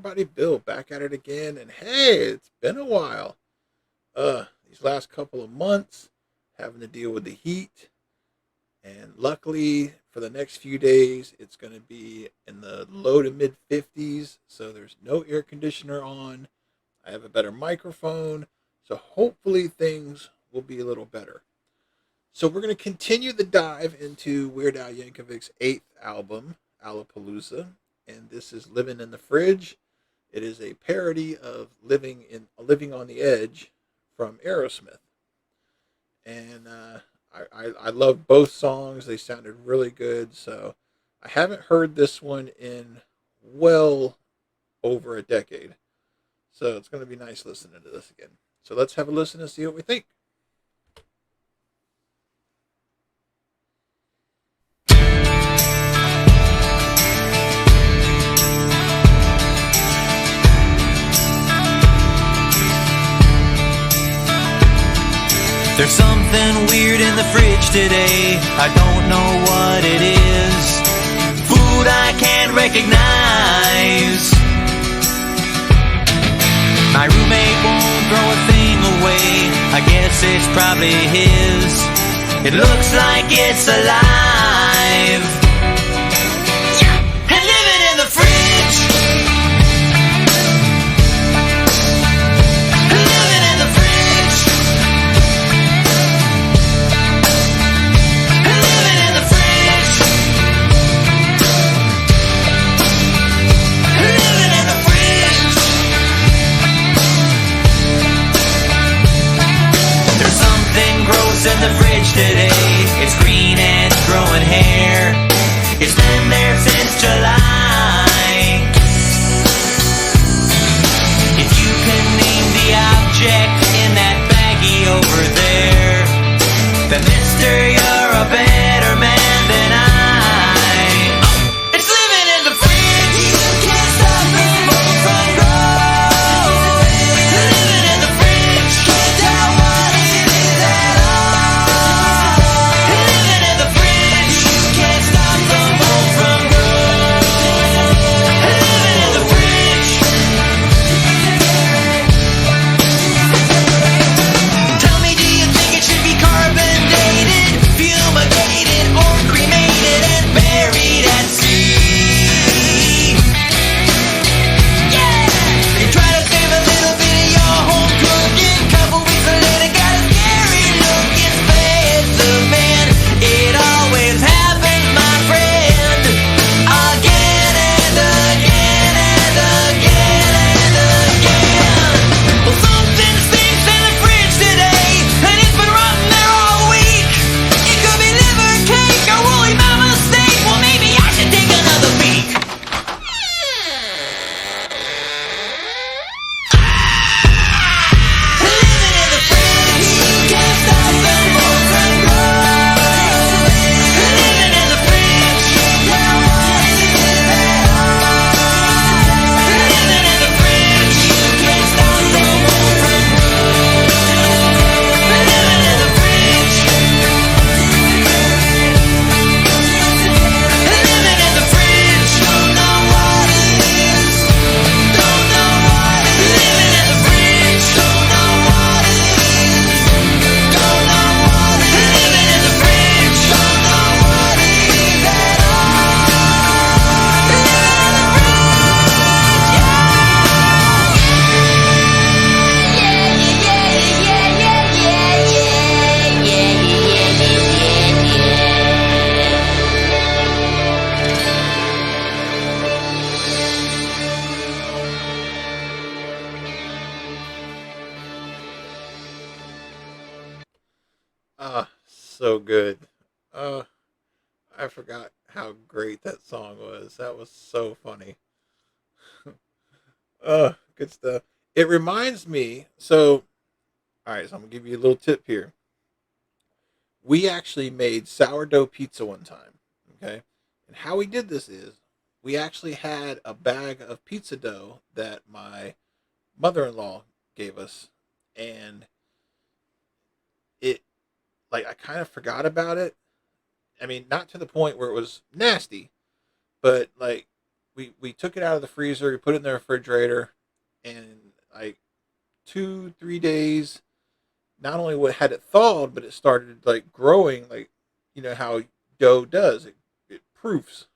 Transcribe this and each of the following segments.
everybody? Bill back at it again, and hey, it's been a while. These last couple of months, having to deal with the heat, and luckily for the next few days, it's going to be in the low to mid 50s, so there's no air conditioner on. I have a better microphone, so hopefully things will be a little better. So we're going to continue the dive into Weird Al Yankovic's eighth album, Alapalooza, and this is "Living in the Fridge." It is a parody of "Living on the Edge" from Aerosmith, and I love both songs. They sounded really good. So I haven't heard this one in well over a decade, so it's going to be nice listening to this again. So let's have a listen and see what we think. There's something weird in the fridge today. I don't know what it is. Food I can't recognize. My roommate won't throw a thing away. I guess it's probably his. It looks like it's alive. And living in the fridge. Living in the fridge. Living in the fridge. Living in the fridge. There's something gross in the fridge today. It's green and it's growing hair. It's been there since July. If you can name the object in that baggie over there, then mister, you're a better man than I. It's living in the fridge. You can't stop the smoke from growing. Living in the fridge. Can't tell what it is at all. Living in the fridge. You can't stop the smoke from growing. Living in the fridge. Tell me, do you think it should be carbon dated, fumigated, or cremated and buried at sea? Yeah! You try to save a little bit of your home cooking. Couple weeks later, got a scary look. It's face of man. It always happens, my friend. Again and again and again and again. Well, something stinks in the fridge today, and it's been rotten there all week. It could be liver cake or woolly mama steak. Well, maybe I should take another peek. Living in the fridge. You can't stop the smoke from growing. Living in the fridge. Can't tell what it is at all. Living in the fridge. You can't stop the smoke from growing. Living in the fridge. Living in the fridge. Don't know what it is. Don't know what it is. Living in the fridge. Don't know what it is. Don't know what it is. Living in the fridge. Don't know what it is at all. So good. Uh, I forgot how great that song was. That was so funny. Good stuff. It reminds me. So, all right. So I'm gonna give you a little tip here. We actually made sourdough pizza one time. Okay, and how we did this is we actually had a bag of pizza dough that my mother-in-law gave us, and it like I kind of forgot about it. I mean, not to the point where it was nasty, but like we took it out of the freezer, we put it in the refrigerator, and like 2-3 days, not only what had it thawed, but it started like growing, like you know how dough does. It proofs.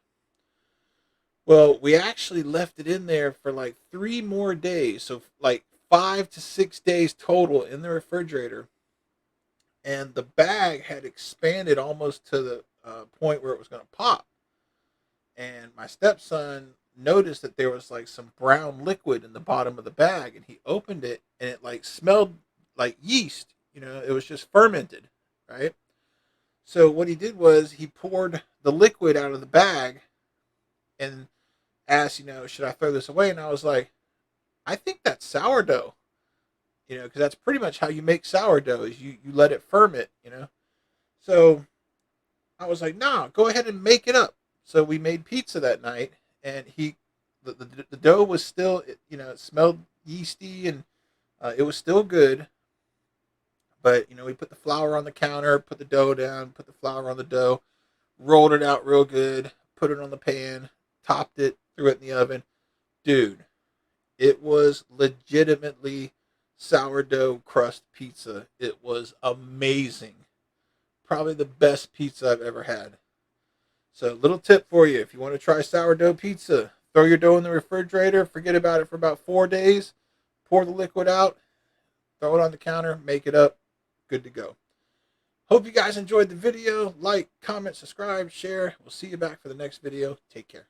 Well, we actually left it in there for like 3 more days, so like 5 to 6 days total in the refrigerator, and the bag had expanded almost to the point where it was going to pop. And my stepson noticed that there was like some brown liquid in the bottom of the bag, and he opened it, and it like smelled like yeast. You know, it was just fermented, right? So what he did was he poured the liquid out of the bag and asked, you know, should I throw this away? And I was like, I think that's sourdough, you know, because that's pretty much how you make sourdough is you let it ferment, you know. So I was like, nah, go ahead and make it up. So we made pizza that night, and the dough was still, you know, it smelled yeasty, and it was still good. But you know, we put the flour on the counter, put the dough down, put the flour on the dough, rolled it out real good, put it on the pan, topped it, threw it in the oven. Dude, it was legitimately sourdough crust pizza. It was amazing. Probably the best pizza I've ever had. So, little tip for you: if you want to try sourdough pizza, throw your dough in the refrigerator, forget about it for about 4 days, pour the liquid out, throw it on the counter, make it up, good to go. Hope you guys enjoyed the video. Like, comment, subscribe, share. We'll see you back for the next video. Take care.